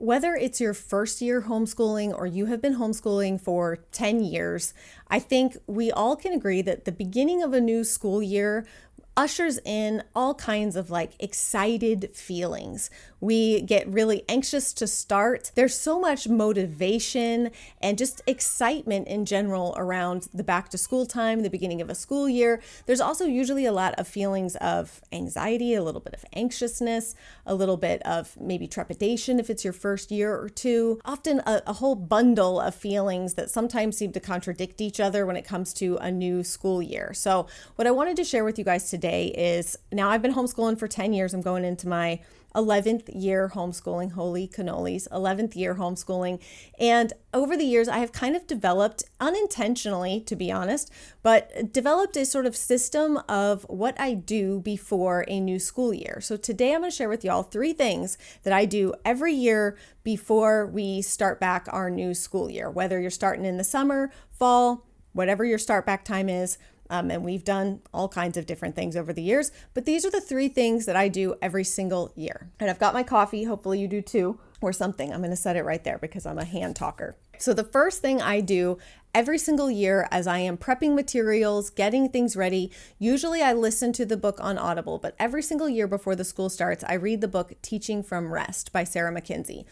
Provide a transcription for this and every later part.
Whether it's your first year homeschooling or you have been homeschooling for 10 years, I think we all can agree that the beginning of a new school year ushers in all kinds of excited feelings. We get really anxious to start. There's so much motivation and just excitement in general around the back to school time, the beginning of a school year. There's also usually a lot of feelings of anxiety, a little bit of anxiousness, a little bit of maybe trepidation if it's your first year or two. Often a whole bundle of feelings that sometimes seem to contradict each other when it comes to a new school year. So what I wanted to share with you guys today is, now I've been homeschooling for 10 years. I'm going into my 11th year homeschooling, holy cannolis, 11th year homeschooling. And over the years, I have kind of developed, unintentionally, to be honest, but developed a sort of system of what I do before a new school year. So today I'm going to share with y'all 3 things that I do every year before we start back our new school year, whether you're starting in the summer, fall, whatever your start back time is. And we've done all kinds of different things over the years, but these are the 3 things that I do every single year. And I've got my coffee, hopefully you do too, or something. I'm going to set it right there because I'm a hand talker. So the first thing I do every single year as I am prepping materials, getting things ready, usually I listen to the book on Audible, but every single year before the school starts, I read the book Teaching from Rest by Sarah McKenzie.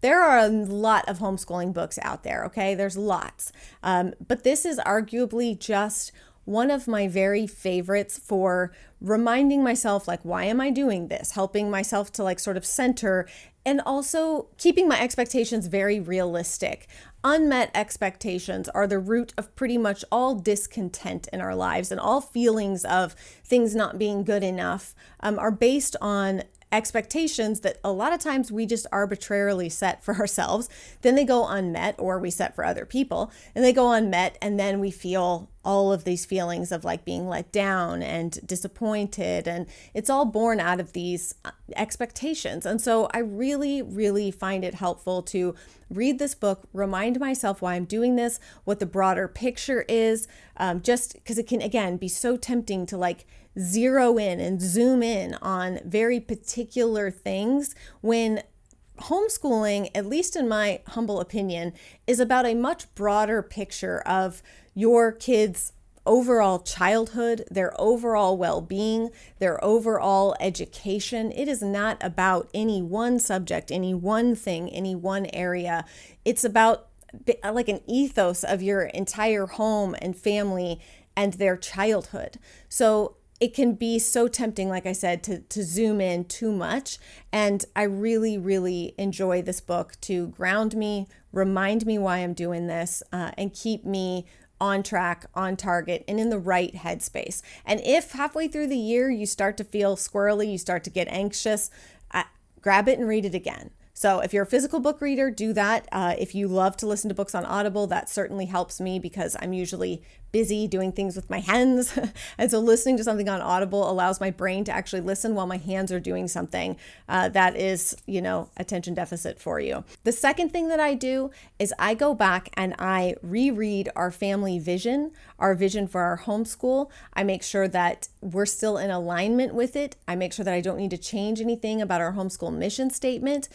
There are a lot of homeschooling books out there, okay? There's lots. But this is arguably just one of my very favorites for reminding myself, why am I doing this? Helping myself to sort of center, and also keeping my expectations very realistic. Unmet expectations are the root of pretty much all discontent in our lives, and all feelings of things not being good enough are based on expectations that a lot of times we just arbitrarily set for ourselves. Then they go unmet, or we set for other people, and they go unmet, and then we feel all of these feelings of being let down and disappointed, and it's all born out of these expectations. And so I really, really find it helpful to read this book, remind myself why I'm doing this, what the broader picture is, just because it can, again, be so tempting to zero in and zoom in on very particular things, when homeschooling, at least in my humble opinion, is about a much broader picture of your kids' overall childhood, their overall well-being, their overall education. It is not about any one subject, any one thing, any one area. It's about an ethos of your entire home and family and their childhood. So it can be so tempting, like I said, to zoom in too much. And I really, really enjoy this book to ground me, remind me why I'm doing this, and keep me on track, on target, and in the right headspace. And if halfway through the year you start to feel squirrely, you start to get anxious, grab it and read it again. So if you're a physical book reader, do that. If you love to listen to books on Audible, that certainly helps me because I'm usually busy doing things with my hands. And so listening to something on Audible allows my brain to actually listen while my hands are doing something that is, attention deficit for you. The second thing that I do is I go back and I reread our family vision, our vision for our homeschool. I make sure that we're still in alignment with it. I make sure that I don't need to change anything about our homeschool mission statement.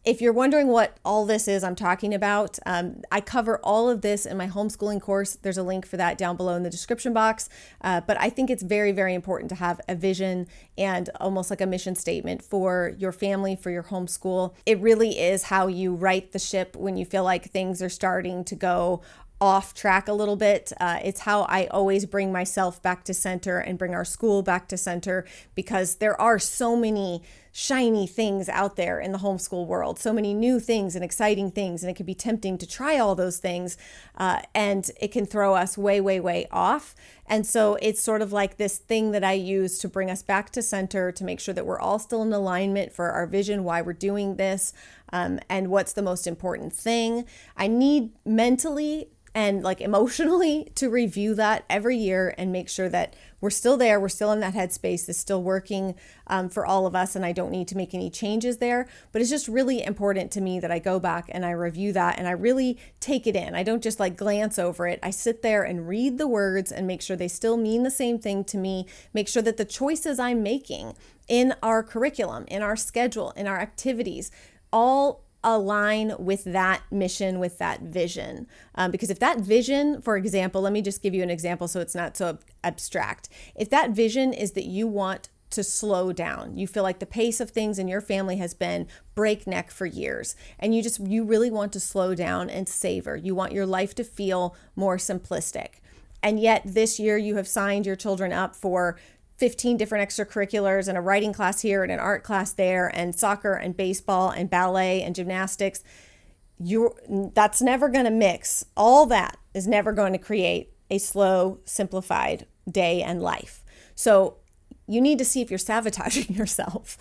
If you're wondering what all this is I'm talking about, I cover all of this in my homeschooling course. There's a link for that down below in the description box. But I think it's very, very important to have a vision and almost like a mission statement for your family, for your homeschool. It really is how you right the ship when you feel like things are starting to go off track a little bit. It's how I always bring myself back to center and bring our school back to center, because there are so many shiny things out there in the homeschool world, so many new things and exciting things, and it can be tempting to try all those things, and it can throw us way, way, way off. And so it's sort of like this thing that I use to bring us back to center, to make sure that we're all still in alignment for our vision, why we're doing this, and what's the most important thing. I need mentally and emotionally to review that every year and make sure that we're still there, we're still in that headspace, it's still working for all of us, and I don't need to make any changes there. But it's just really important to me that I go back and I review that and I really take it in. I don't just glance over it. I sit there and read the words and make sure they still mean the same thing to me, make sure that the choices I'm making in our curriculum, in our schedule, in our activities, all align with that mission, with that vision. Because if that vision, for example, let me just give you an example so it's not so abstract. If that vision is that you want to slow down, you feel like the pace of things in your family has been breakneck for years, and you really want to slow down and savor. You want your life to feel more simplistic. And yet this year you have signed your children up for 15 different extracurriculars and a writing class here and an art class there and soccer and baseball and ballet and gymnastics. That's never going to mix. All that is never going to create a slow, simplified day and life. So you need to see if you're sabotaging yourself,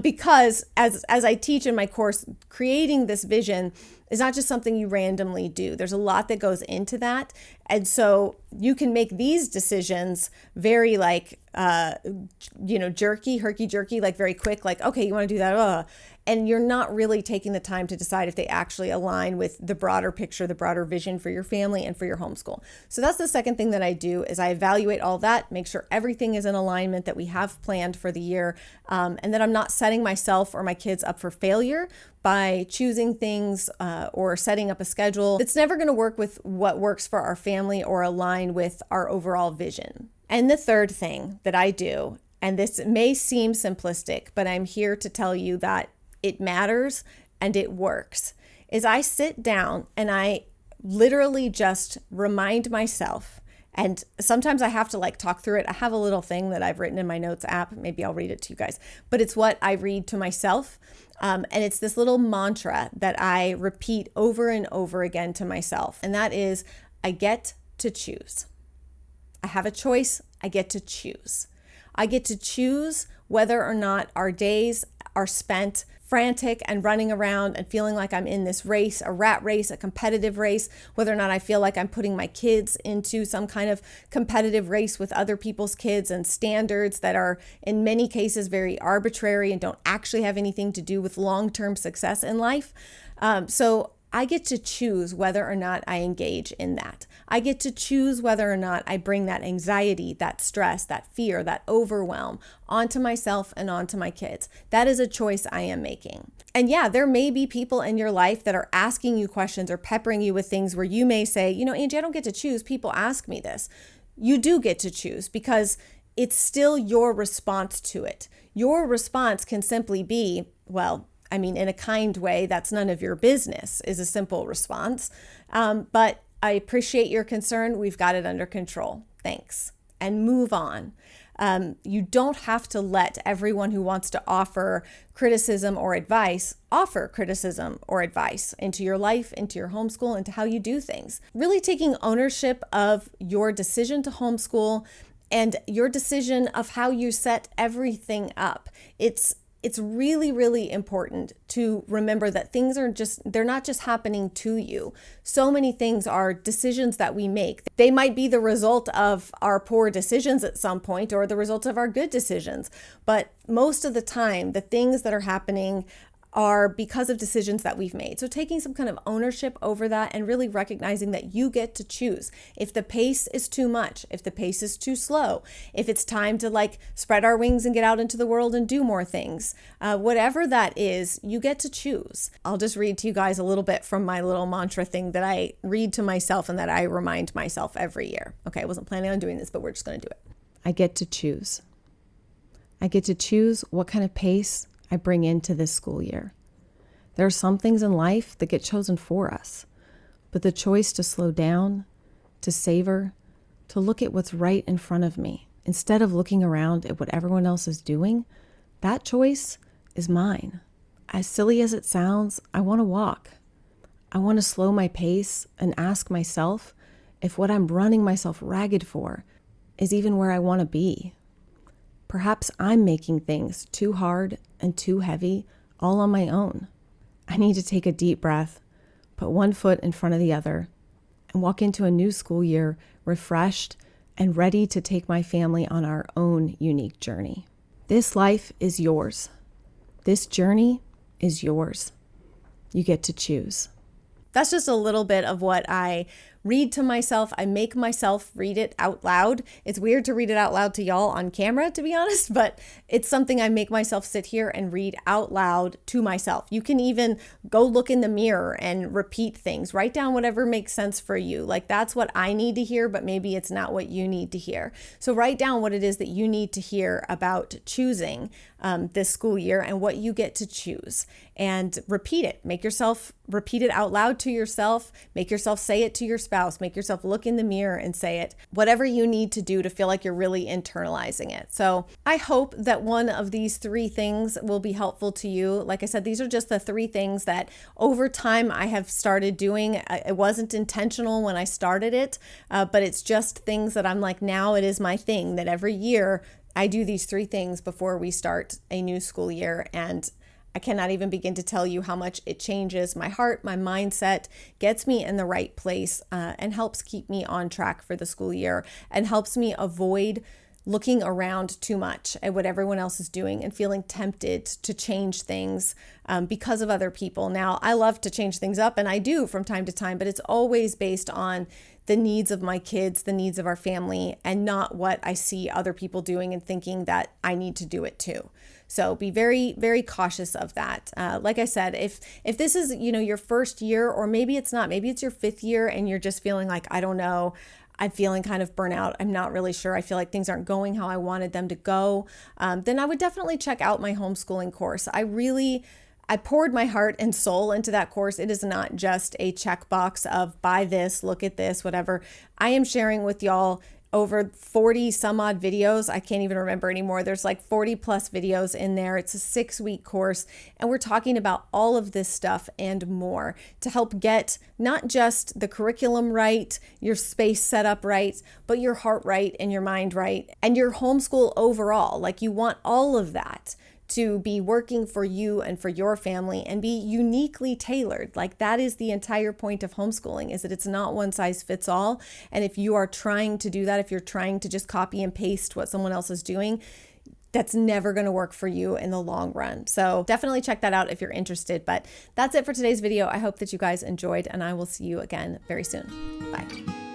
because as I teach in my course, creating this vision is not just something you randomly do. There's a lot that goes into that. And so you can make these decisions very herky-jerky, like very quick, like, okay, you want to do that, and you're not really taking the time to decide if they actually align with the broader picture, the broader vision for your family and for your homeschool. So that's the second thing that I do, is I evaluate all that, make sure everything is in alignment that we have planned for the year, and that I'm not setting myself or my kids up for failure by choosing things or setting up a schedule. It's never going to work with what works for our family or align with our overall vision. And the third thing that I do, and this may seem simplistic, but I'm here to tell you that it matters and it works, is I sit down and I literally just remind myself, and sometimes I have to talk through it. I have a little thing that I've written in my notes app. Maybe I'll read it to you guys, but it's what I read to myself. And it's this little mantra that I repeat over and over again to myself. And that is, I get to choose. I have a choice. I get to choose. I get to choose whether or not our days are spent frantic and running around and feeling like I'm in this race, a rat race, a competitive race, whether or not I feel like I'm putting my kids into some kind of competitive race with other people's kids and standards that are in many cases very arbitrary and don't actually have anything to do with long-term success in life. So I get to choose whether or not I engage in that. I get to choose whether or not I bring that anxiety, that stress, that fear, that overwhelm onto myself and onto my kids. That is a choice I am making. And yeah, there may be people in your life that are asking you questions or peppering you with things where you may say, Angie, I don't get to choose. People ask me this. You do get to choose, because it's still your response to it. Your response can simply be, in a kind way, that's none of your business, is a simple response. But I appreciate your concern. We've got it under control. Thanks. And move on. You don't have to let everyone who wants to offer criticism or advice offer criticism or advice into your life, into your homeschool, into how you do things. Really taking ownership of your decision to homeschool and your decision of how you set everything up. It's really, really important to remember that things they're not just happening to you. So many things are decisions that we make. They might be the result of our poor decisions at some point or the result of our good decisions. But most of the time, the things that are happening are because of decisions that we've made. So taking some kind of ownership over that and really recognizing that you get to choose. If the pace is too much, if the pace is too slow, if it's time to spread our wings and get out into the world and do more things, whatever that is, you get to choose. I'll just read to you guys a little bit from my little mantra thing that I read to myself and that I remind myself every year. Okay, I wasn't planning on doing this, but we're just going to do it. I get to choose. I get to choose what kind of pace I bring into this school year. There are some things in life that get chosen for us, but the choice to slow down, to savor, to look at what's right in front of me, instead of looking around at what everyone else is doing, that choice is mine. As silly as it sounds, I want to walk. I want to slow my pace and ask myself if what I'm running myself ragged for is even where I want to be. Perhaps I'm making things too hard and too heavy all on my own. I need to take a deep breath, put one foot in front of the other, and walk into a new school year refreshed and ready to take my family on our own unique journey. This life is yours. This journey is yours. You get to choose. that's just a little bit of what I read to myself. I make myself read it out loud. It's weird to read it out loud to y'all on camera, to be honest, but it's something I make myself sit here and read out loud to myself. You can even go look in the mirror and repeat things. Write down whatever makes sense for you. Like, that's what I need to hear, but maybe it's not what you need to hear. So write down what it is that you need to hear about choosing this school year and what you get to choose, and repeat it. Make yourself repeat it out loud to yourself. Make yourself say it to your spouse. Make yourself look in the mirror and say it. Whatever you need to do to feel like you're really internalizing it. So I hope that one of these 3 things will be helpful to you. Like I said, these are just the 3 things that over time I have started doing. It wasn't intentional when I started it, but it's just things that I'm like, now it is my thing, that every year I do these 3 things before we start a new school year. And I cannot even begin to tell you how much it changes my heart, my mindset, gets me in the right place, and helps keep me on track for the school year, and helps me avoid looking around too much at what everyone else is doing and feeling tempted to change things because of other people. Now, I love to change things up, and I do from time to time, but it's always based on the needs of my kids, the needs of our family, and not what I see other people doing and thinking that I need to do it too. So be very, very cautious of that. Like I said, if this is, your first year, or maybe it's not, maybe it's your 5th year and you're just feeling like, I don't know, I'm feeling kind of burnout, I'm not really sure, I feel like things aren't going how I wanted them to go, then I would definitely check out my homeschooling course. I poured my heart and soul into that course. It is not just a checkbox of buy this, look at this, whatever. I am sharing with y'all over 40 some odd videos. I can't even remember anymore. There's like 40 plus videos in there. It's a 6-week course, and we're talking about all of this stuff and more to help get not just the curriculum right, your space set up right, but your heart right and your mind right, and your homeschool overall. Like, you want all of that to be working for you and for your family and be uniquely tailored. Like, that is the entire point of homeschooling, is that it's not one size fits all. And if you are trying to do that, if you're trying to just copy and paste what someone else is doing, that's never going to work for you in the long run. So definitely check that out if you're interested. But that's it for today's video. I hope that you guys enjoyed, and I will see you again very soon. Bye.